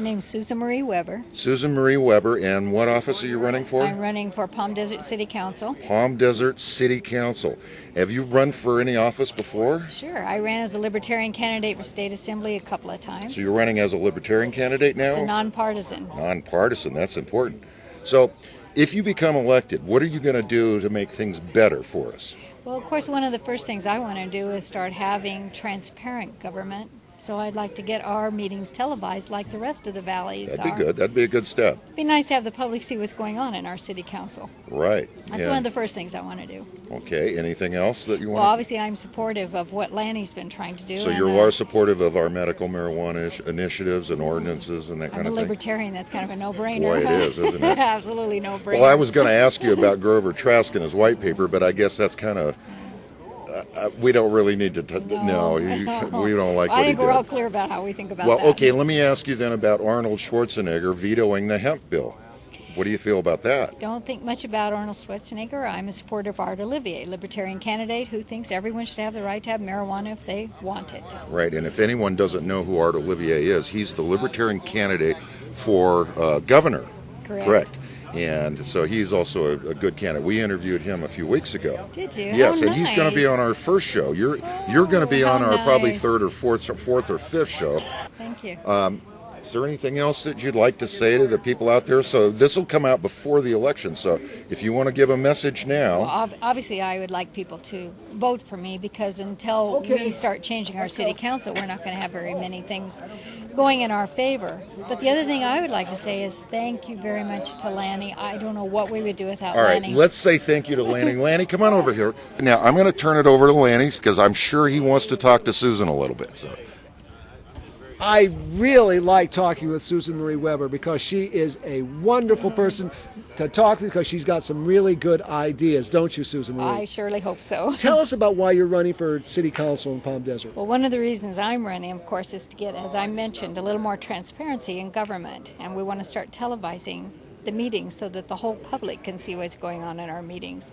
My name's Susan Marie Weber. Susan Marie Weber, and what office are you running for? I'm running for Palm Desert City Council. Palm Desert City Council. Have you run for any office before? Sure. I ran as a libertarian candidate for state assembly a couple of times. So you're running as a libertarian candidate now? It's a nonpartisan. Nonpartisan, that's important. So if you become elected, what are you going to do to make things better for us? Well, of course, one of the first things I want to do is start having transparent government. So I'd like to get our meetings televised like the rest of the valleys That'd be good. That'd be a good step. It'd be nice to have the public see what's going on in our city council. Right. That's one of the first things I want to do. Okay. Anything else that you want? Well, obviously I'm supportive of what Lanny's been trying to do. So you are supportive of our medical marijuana initiatives and ordinances and that kind of thing? I'm a libertarian. That's kind of a no-brainer. Boy, it is, isn't it? Absolutely no-brainer. Well, I was going to ask you about Grover Trask and his white paper, but I guess that's kind of... we don't really need to... we don't like what I he think did. We're all clear about how we think about that. Well, okay, let me ask you then about Arnold Schwarzenegger vetoing the hemp bill. What do you feel about that? Don't think much about Arnold Schwarzenegger. I'm a supporter of Art Olivier, libertarian candidate who thinks everyone should have the right to have marijuana if they want it. Right, and if anyone doesn't know who Art Olivier is, he's the libertarian candidate for governor. Correct. And so he's also a good candidate. We interviewed him a few weeks ago. Did you? Yes, how and he's going to be on our first show. You're going to be on our probably third or fourth or fifth show. Thank you. Is there anything else that you'd like to say to the people out there? So this will come out before the election. So if you want to give a message now. Well, obviously, I would like people to vote for me because until we start changing our city council, we're not going to have very many things going in our favor. But the other thing I would like to say is thank you very much to Lanny. I don't know what we would do without Lanny. All right, let's say thank you to Lanny. Lanny, come on over here. Now, I'm going to turn it over to Lanny because I'm sure he wants to talk to Susan a little bit. So. I really like talking with Susan Marie Weber because she is a wonderful person to talk to because she's got some really good ideas, don't you, Susan Marie? I surely hope so. Tell us about why you're running for city council in Palm Desert. Well, one of the reasons I'm running, of course, is to get, as I mentioned, a little more transparency in government. And we want to start televising the meetings so that the whole public can see what's going on in our meetings.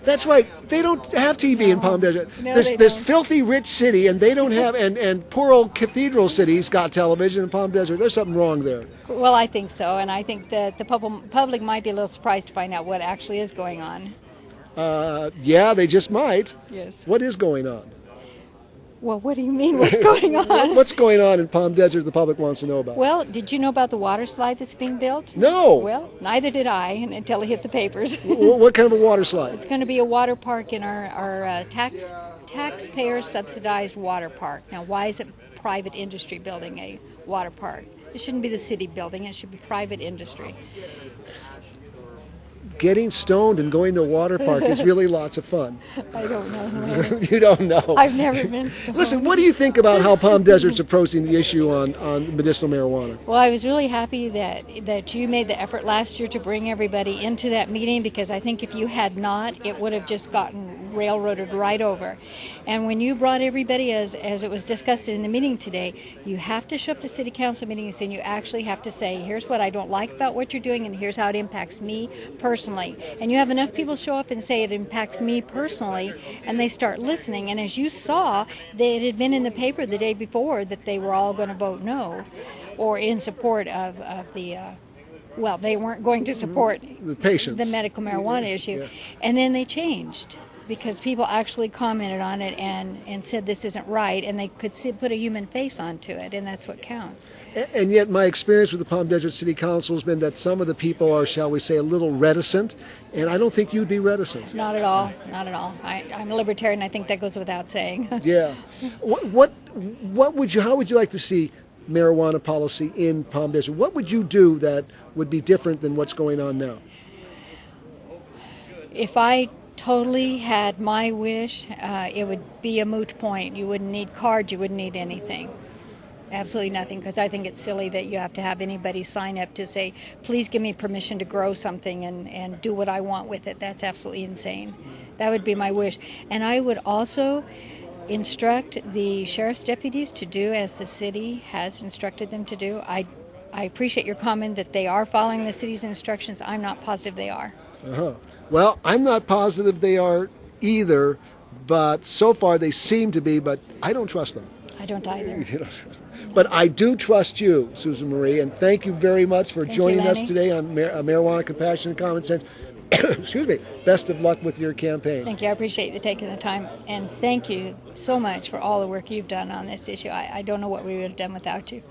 That's right. They don't have TV in Palm Desert. No, this filthy rich city, and they don't have, and poor old cathedral cities got television in Palm Desert. There's something wrong there. Well, I think so, and I think that the public might be a little surprised to find out what actually is going on. Yeah, they just might. Yes. What is going on? Well, what do you mean, what's going on? What's going on in Palm Desert the public wants to know about? Well, did you know about the water slide that's being built? No. Well, neither did I until it hit the papers. What kind of a water slide? It's going to be a water park in our taxpayer-subsidized water park. Now, why is it private industry building a water park? It shouldn't be the city building. It should be private industry. Getting stoned and going to a water park is really lots of fun. I don't know. You don't know. I've never been stoned. Listen, what do you think about how Palm Desert's approaching the issue on medicinal marijuana? Well, I was really happy that you made the effort last year to bring everybody into that meeting because I think if you had not, it would have just gotten railroaded right over. And when you brought everybody, as it was discussed in the meeting today, you have to show up to city council meetings and you actually have to say, here's what I don't like about what you're doing and here's how it impacts me personally. And you have enough people show up and say it impacts me personally, and they start listening. And as you saw, it had been in the paper the day before that they were all going to vote no or in support of the well, they weren't going to support the patients, the medical marijuana issue. Yeah. And then they changed because people actually commented on it and said this isn't right, and they could put a human face onto it, and that's what counts. And yet my experience with the Palm Desert City Council has been that some of the people are, shall we say, a little reticent, and I don't think you'd be reticent. Not at all, not at all. I'm a libertarian, I think that goes without saying. Yeah. How would you like to see marijuana policy in Palm Desert? What would you do that would be different than what's going on now? If I totally had my wish, it would be a moot point. You wouldn't need cards, you wouldn't need anything. Absolutely nothing, because I think it's silly that you have to have anybody sign up to say, please give me permission to grow something and do what I want with it. That's absolutely insane. That would be my wish. And I would also instruct the sheriff's deputies to do as the city has instructed them to do. I appreciate your comment that they are following the city's instructions. I'm not positive they are. Uh-huh. Well, I'm not positive they are either, but so far they seem to be, but I don't trust them. I don't either. You know, but I do trust you, Susan Marie, and thank you very much for joining us Lenny. today on Marijuana, Compassion, and Common Sense. Excuse me. Best of luck with your campaign. Thank you. I appreciate you taking the time, and thank you so much for all the work you've done on this issue. I don't know what we would have done without you.